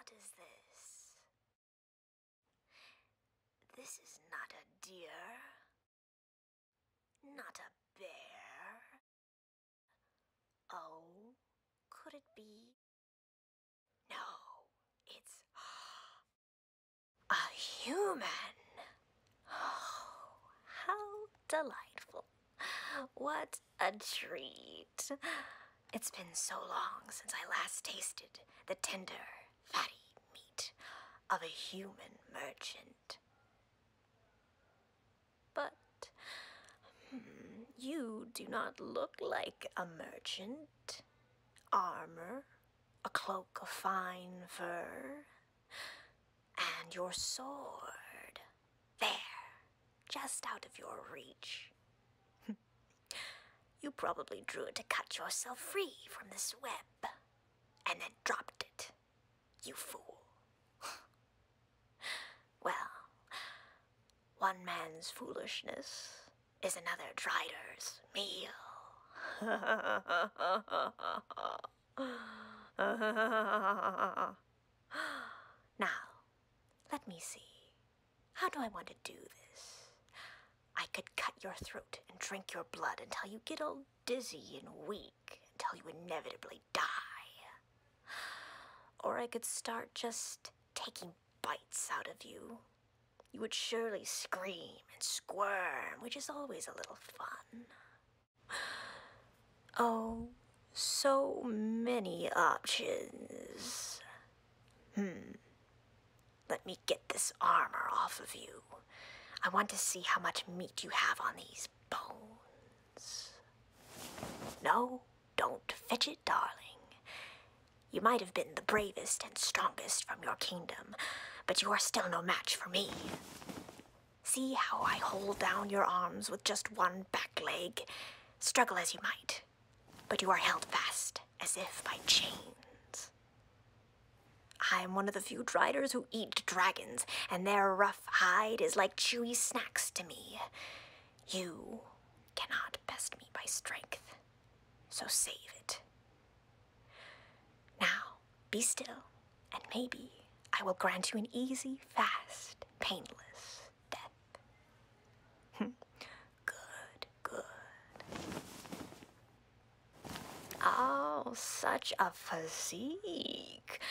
What is this? This is not a deer. Not a bear. Oh, could it be? No, it's a human. Oh, how delightful. What a treat. It's been so long since I last tasted the tender, fatty meat of a human merchant. But you do not look like a merchant. Armor, a cloak of fine fur, and your sword. There, just out of your reach. You probably drew it to cut yourself free from this web, and then dropped it. You fool. Well, one man's foolishness is another Drider's meal. Now, let me see. How do I want to do this? I could cut your throat and drink your blood until you get all dizzy and weak, until you inevitably die. Or I could start just taking bites out of you. You would surely scream and squirm, which is always a little fun. Oh, so many options. Let me get this armor off of you. I want to see how much meat you have on these bones. No, don't fidget, darling. You might have been the bravest and strongest from your kingdom, but you are still no match for me. See how I hold down your arms with just one back leg? Struggle as you might, but you are held fast as if by chains. I am one of the few Driders who eat dragons, and their rough hide is like chewy snacks to me. You cannot best me by strength, so save it. Now, be still, and maybe I will grant you an easy, fast, painless death. Good, good. Oh, such a physique.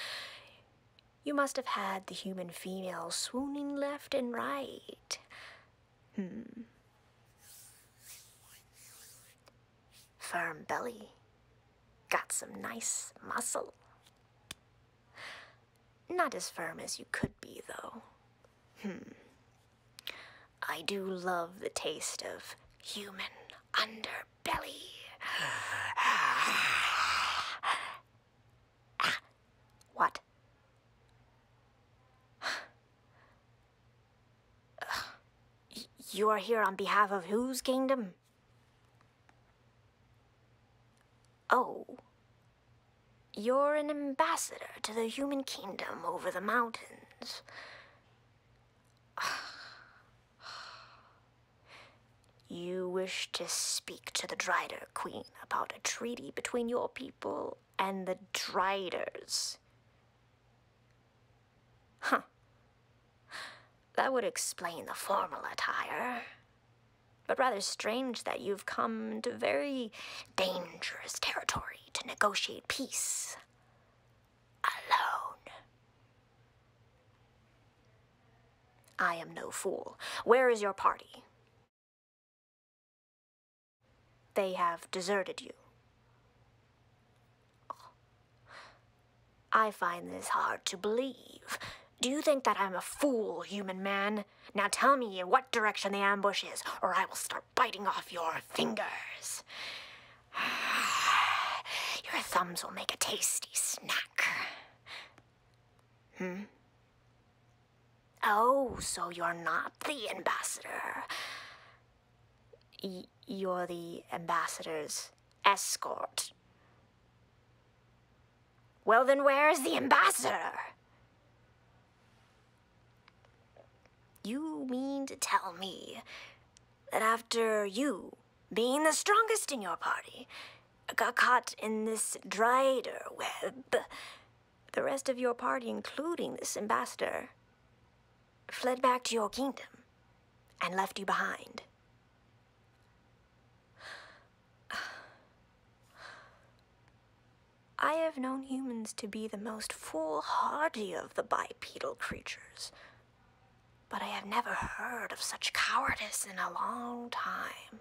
You must have had the human female swooning left and right. Firm belly. Got some nice muscle. Not as firm as you could be, though. I do love the taste of human underbelly. What? You are here on behalf of whose kingdom? Oh. You're an ambassador to the human kingdom over the mountains. You wish to speak to the Drider Queen about a treaty between your people and the Driders. Huh. That would explain the formal attire. But rather strange that you've come into very dangerous territory to negotiate peace. Alone. I am no fool. Where is your party? They have deserted you. I find this hard to believe. Do you think that I'm a fool, human man? Now tell me in what direction the ambush is, or I will start biting off your fingers. Your thumbs will make a tasty snack. Oh, so you're not the ambassador. You're the ambassador's escort. Well, then where's the ambassador? You mean to tell me that after you, being the strongest in your party, got caught in this Drider web, The rest of your party, including this ambassador, fled back to your kingdom and left you behind. I have known humans to be the most foolhardy of the bipedal creatures, but I have never heard of such cowardice in a long time.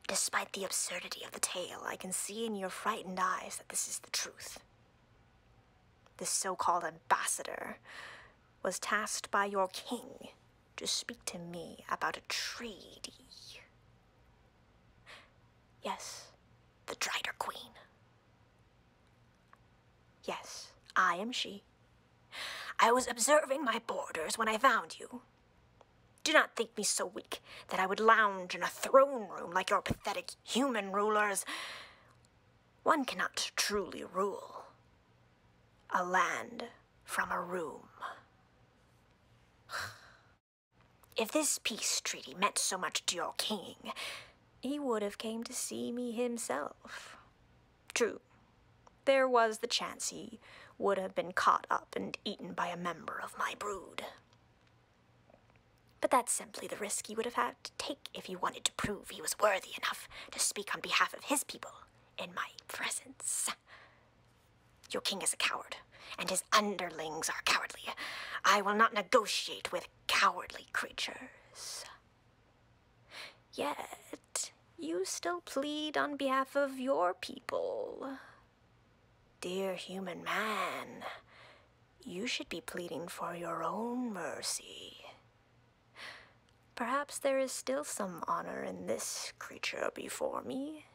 Despite the absurdity of the tale, I can see in your frightened eyes that this is the truth. This so-called ambassador was tasked by your king to speak to me about a treaty. Yes, the Drider Queen. Yes, I am she. I was observing my borders when I found you. Do not think me so weak that I would lounge in a throne room like your pathetic human rulers. One cannot truly rule a land from a room. If this peace treaty meant so much to your king, he would have came to see me himself. True, there was the chance he would have been caught up and eaten by a member of my brood. But that's simply the risk he would have had to take if he wanted to prove he was worthy enough to speak on behalf of his people in my presence. Your king is a coward, and his underlings are cowardly. I will not negotiate with cowardly creatures. Yet, you still plead on behalf of your people. Dear human man, you should be pleading for your own mercy. Perhaps there is still some honor in this creature before me.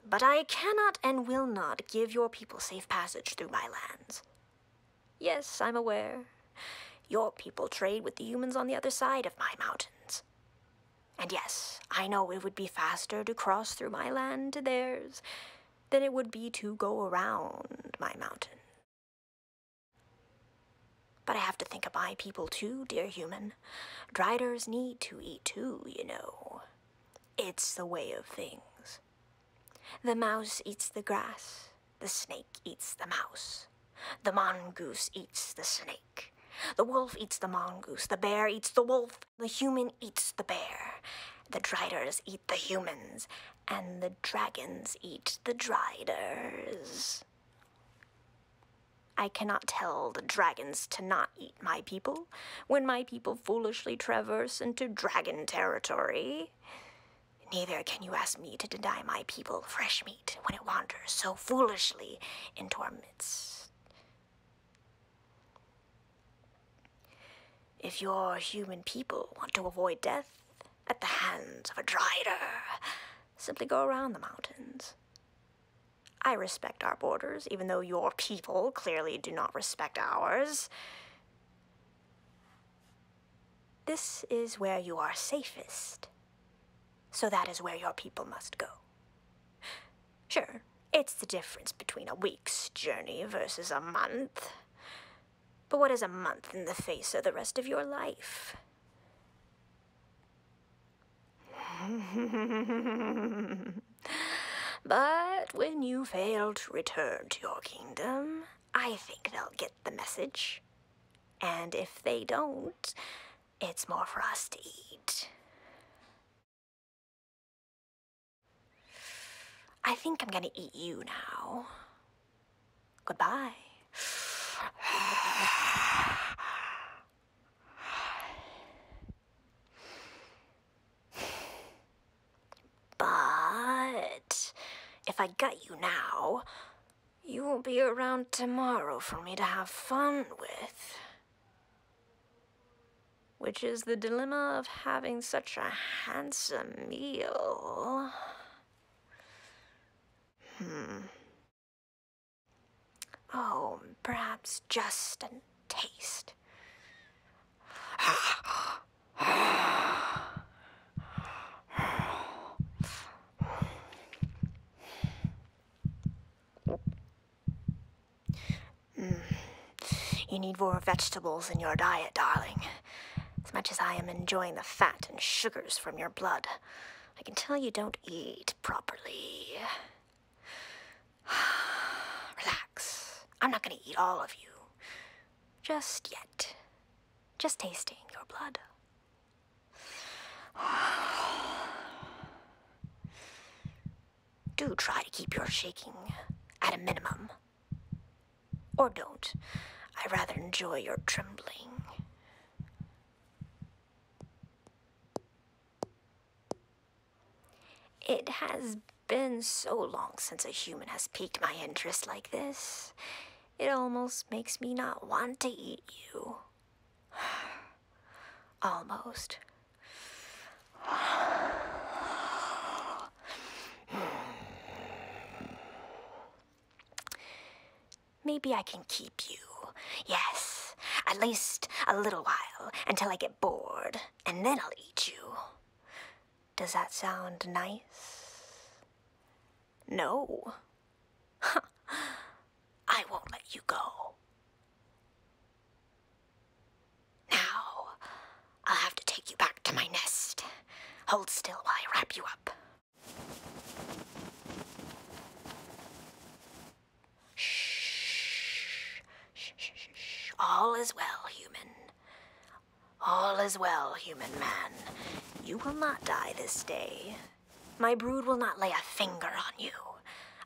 But I cannot and will not give your people safe passage through my lands. Yes, I'm aware. Your people trade with the humans on the other side of my mountains. And yes, I know it would be faster to cross through my land to theirs than it would be to go around my mountain. But I have to think of my people too, dear human. Driders need to eat too, you know. It's the way of things. The mouse eats the grass. The snake eats the mouse. The mongoose eats the snake. The wolf eats the mongoose. The bear eats the wolf. The human eats the bear. The driders eat the humans. And the dragons eat the driders. I cannot tell the dragons to not eat my people when my people foolishly traverse into dragon territory. Neither can you ask me to deny my people fresh meat when it wanders so foolishly into our midst. If your human people want to avoid death at the hands of a Drider, simply go around the mountains. I respect our borders, even though your people clearly do not respect ours. This is where you are safest, so that is where your people must go. Sure, it's the difference between a week's journey versus a month. But what is a month in the face of the rest of your life? But when you fail to return to your kingdom, I think they'll get the message. And if they don't, it's more for us to eat. I think I'm gonna eat you now. Goodbye. But if I gut you now, you won't be around tomorrow for me to have fun with. Which is the dilemma of having such a handsome meal. Oh, perhaps just a taste. You need more vegetables in your diet, darling. As much as I am enjoying the fat and sugars from your blood, I can tell you don't eat properly. Relax. I'm not gonna eat all of you. Just yet. Just tasting your blood. Do try to keep your shaking at a minimum. Or don't. I rather enjoy your trembling. It has been so long since a human has piqued my interest like this. It almost makes me not want to eat you. Almost. Maybe I can keep you. Yes, at least a little while, until I get bored, and then I'll eat you. Does that sound nice? No. I won't let you go. Now, I'll have to take you back to my nest. Hold still while I wrap you up. Shh. Shh, shh, shh, shh. All is well, human. All is well, human man. You will not die this day. My brood will not lay a finger on you.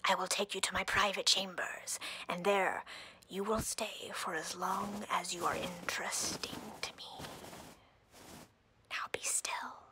I will take you to my private chambers, and there you will stay for as long as you are interesting to me. Now be still.